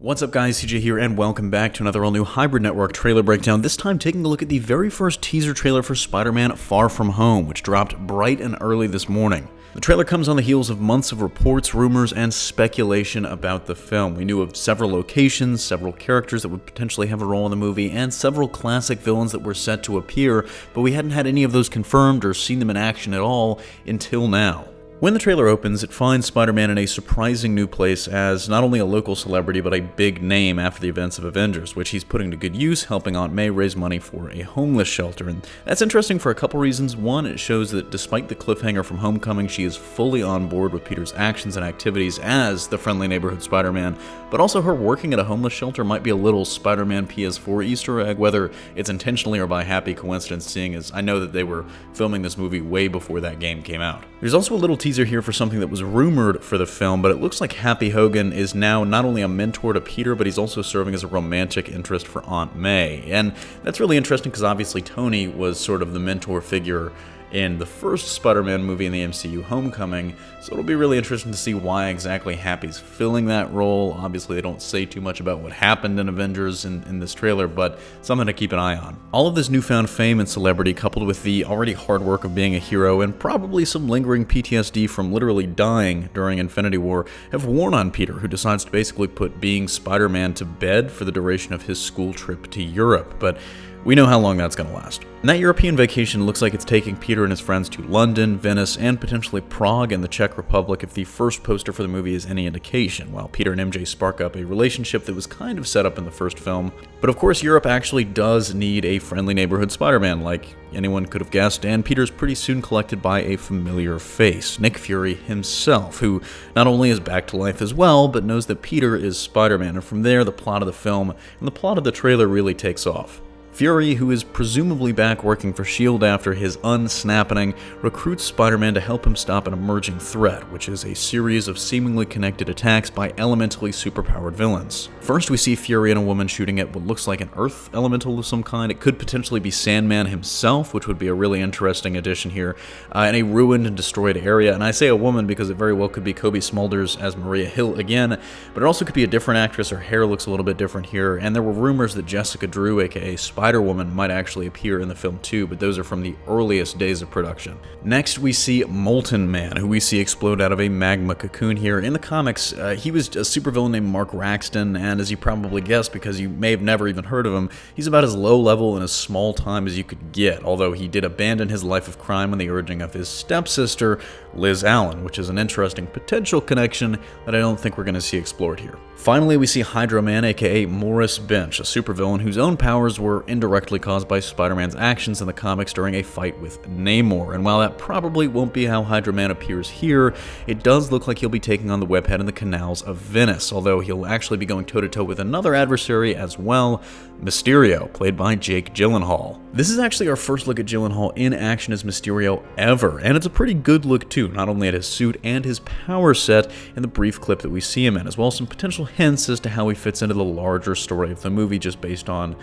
What's up guys, CJ here, and welcome back to another all-new Hybrid Network trailer breakdown, this time taking a look at the very first teaser trailer for Spider-Man Far From Home, which dropped bright and early this morning. The trailer comes on the heels of months of reports, rumors, and speculation about the film. We knew of several locations, several characters that would potentially have a role in the movie, and several classic villains that were set to appear, but we hadn't had any of those confirmed or seen them in action at all until now. When the trailer opens, it finds Spider-Man in a surprising new place as not only a local celebrity, but a big name after the events of Avengers, which he's putting to good use, helping Aunt May raise money for a homeless shelter. And that's interesting for a couple reasons. One, it shows that despite the cliffhanger from Homecoming, she is fully on board with Peter's actions and activities as the friendly neighborhood Spider-Man, but also her working at a homeless shelter might be a little Spider-Man PS4 Easter egg, whether it's intentionally or by happy coincidence, seeing as I know that they were filming this movie way before that game came out. There's also a little teaser here for something that was rumored for the film, but it looks like Happy Hogan is now not only a mentor to Peter, but he's also serving as a romantic interest for Aunt May. And that's really interesting because obviously Tony was sort of the mentor figure in the first Spider-Man movie in the MCU, Homecoming, so it'll be really interesting to see why exactly Happy's filling that role. Obviously, they don't say too much about what happened in Avengers in this trailer, but something to keep an eye on. All of this newfound fame and celebrity, coupled with the already hard work of being a hero and probably some lingering PTSD from literally dying during Infinity War, have worn on Peter, who decides to basically put being Spider-Man to bed for the duration of his school trip to Europe. But we know how long that's going to last. And that European vacation looks like it's taking Peter and his friends to London, Venice, and potentially Prague and the Czech Republic if the first poster for the movie is any indication, while Peter and MJ spark up a relationship that was kind of set up in the first film. But of course, Europe actually does need a friendly neighborhood Spider-Man, like anyone could have guessed, and Peter's pretty soon collected by a familiar face, Nick Fury himself, who not only is back to life as well, but knows that Peter is Spider-Man, and from there, the plot of the film and the plot of the trailer really takes off. Fury, who is presumably back working for S.H.I.E.L.D. after his unsnapping, recruits Spider-Man to help him stop an emerging threat, which is a series of seemingly connected attacks by elementally superpowered villains. First, we see Fury and a woman shooting at what looks like an Earth elemental of some kind. It could potentially be Sandman himself, which would be a really interesting addition here, in a ruined and destroyed area. And I say a woman because it very well could be Kobe Smulders as Maria Hill again, but it also could be a different actress. Her hair looks a little bit different here, and there were rumors that Jessica Drew, aka Spider-Woman, might actually appear in the film too, but those are from the earliest days of production. Next, we see Molten Man, who we see explode out of a magma cocoon here. In the comics, he was a supervillain named Mark Raxton, and as you probably guessed because you may have never even heard of him, he's about as low level and as small time as you could get, although he did abandon his life of crime on the urging of his stepsister, Liz Allen, which is an interesting potential connection that I don't think we're going to see explored here. Finally, we see Hydro Man, aka Morris Bench, a supervillain whose own powers were indirectly caused by Spider-Man's actions in the comics during a fight with Namor. And while that probably won't be how Hydro Man appears here, it does look like he'll be taking on the webhead in the canals of Venice, although he'll actually be going toe-to-toe with another adversary as well, Mysterio, played by Jake Gyllenhaal. This is actually our first look at Gyllenhaal in action as Mysterio ever, and it's a pretty good look too, not only at his suit and his power set in the brief clip that we see him in, as well as some potential hints as to how he fits into the larger story of the movie just based on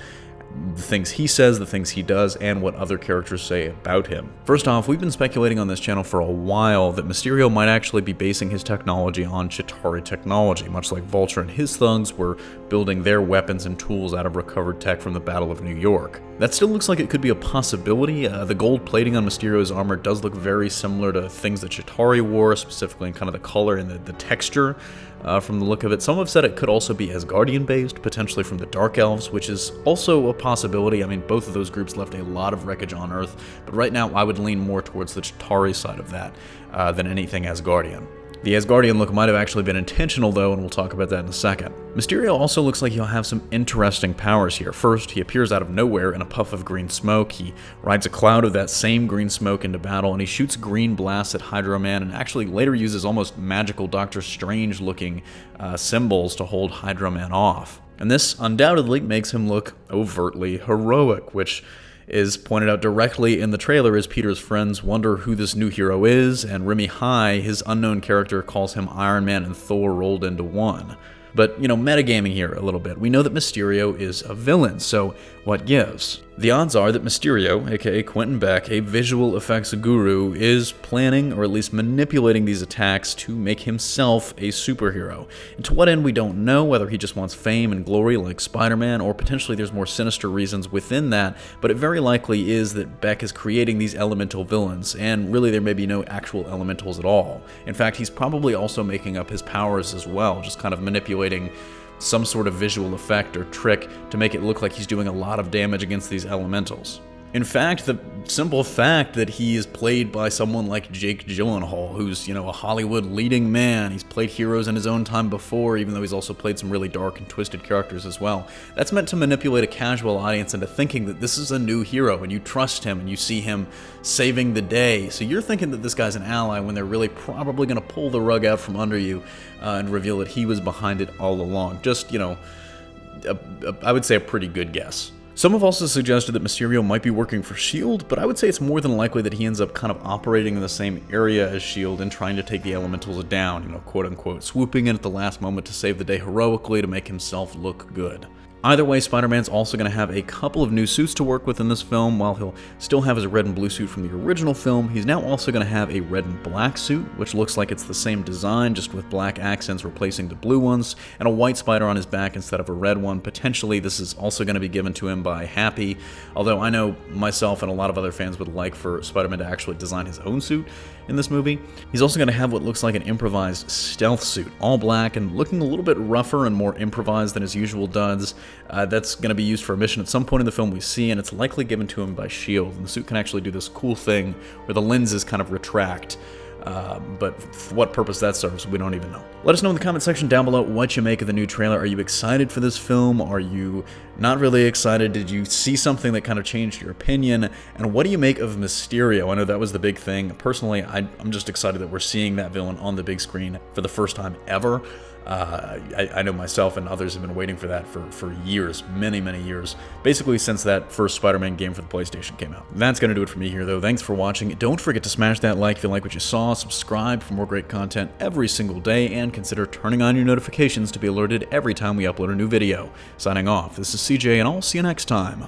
the things he says, the things he does, and what other characters say about him. First off, we've been speculating on this channel for a while that Mysterio might actually be basing his technology on Chitauri technology, much like Vulture and his thugs were building their weapons and tools out of recovered tech from the Battle of New York. That still looks like it could be a possibility. The gold plating on Mysterio's armor does look very similar to things that Chitauri wore, specifically in kind of the color and the texture. From the look of it. Some have said it could also be Asgardian-based, potentially from the Dark Elves, which is also a possibility. I mean, both of those groups left a lot of wreckage on Earth, but right now I would lean more towards the Chitauri side of that than anything Asgardian. The Asgardian look might have actually been intentional though, and we'll talk about that in a second. Mysterio also looks like he'll have some interesting powers here. First, he appears out of nowhere in a puff of green smoke. He rides a cloud of that same green smoke into battle, and he shoots green blasts at Hydro Man, and actually later uses almost magical Doctor Strange looking symbols to hold Hydro Man off. And this undoubtedly makes him look overtly heroic, which is pointed out directly in the trailer as Peter's friends wonder who this new hero is, and Remy High, his unknown character, calls him Iron Man and Thor rolled into one. But, metagaming here a little bit. We know that Mysterio is a villain, so what gives? The odds are that Mysterio, aka Quentin Beck, a visual effects guru, is planning or at least manipulating these attacks to make himself a superhero. And to what end we don't know, whether he just wants fame and glory like Spider-Man, or potentially there's more sinister reasons within that, but it very likely is that Beck is creating these elemental villains, and really there may be no actual elementals at all. In fact, he's probably also making up his powers as well, just kind of manipulating some sort of visual effect or trick to make it look like he's doing a lot of damage against these elementals. In fact, the simple fact that he is played by someone like Jake Gyllenhaal, who's, a Hollywood leading man. He's played heroes in his own time before, even though he's also played some really dark and twisted characters as well. That's meant to manipulate a casual audience into thinking that this is a new hero, and you trust him, and you see him saving the day. So you're thinking that this guy's an ally when they're really probably going to pull the rug out from under you and reveal that he was behind it all along. Just, I would say a pretty good guess. Some have also suggested that Mysterio might be working for S.H.I.E.L.D., but I would say it's more than likely that he ends up kind of operating in the same area as S.H.I.E.L.D. and trying to take the elementals down, quote-unquote, swooping in at the last moment to save the day heroically to make himself look good. Either way, Spider-Man's also going to have a couple of new suits to work with in this film. While he'll still have his red and blue suit from the original film, he's now also going to have a red and black suit, which looks like it's the same design, just with black accents replacing the blue ones, and a white spider on his back instead of a red one. Potentially, this is also going to be given to him by Happy, although I know myself and a lot of other fans would like for Spider-Man to actually design his own suit in this movie. He's also going to have what looks like an improvised stealth suit, all black and looking a little bit rougher and more improvised than his usual duds. That's going to be used for a mission at some point in the film we see, and it's likely given to him by S.H.I.E.L.D. And the suit can actually do this cool thing where the lenses kind of retract, but for what purpose that serves, we don't even know. Let us know in the comment section down below what you make of the new trailer. Are you excited for this film? Are you not really excited? Did you see something that kind of changed your opinion? And what do you make of Mysterio? I know that was the big thing. Personally, I'm just excited that we're seeing that villain on the big screen for the first time ever. I know myself and others have been waiting for that for years, many years, basically since that first Spider-Man game for the PlayStation came out. That's going to do it for me here, though. Thanks for watching. Don't forget to smash that like if you like what you saw, subscribe for more great content every single day, and consider turning on your notifications to be alerted every time we upload a new video. Signing off, this is CJ, and I'll see you next time.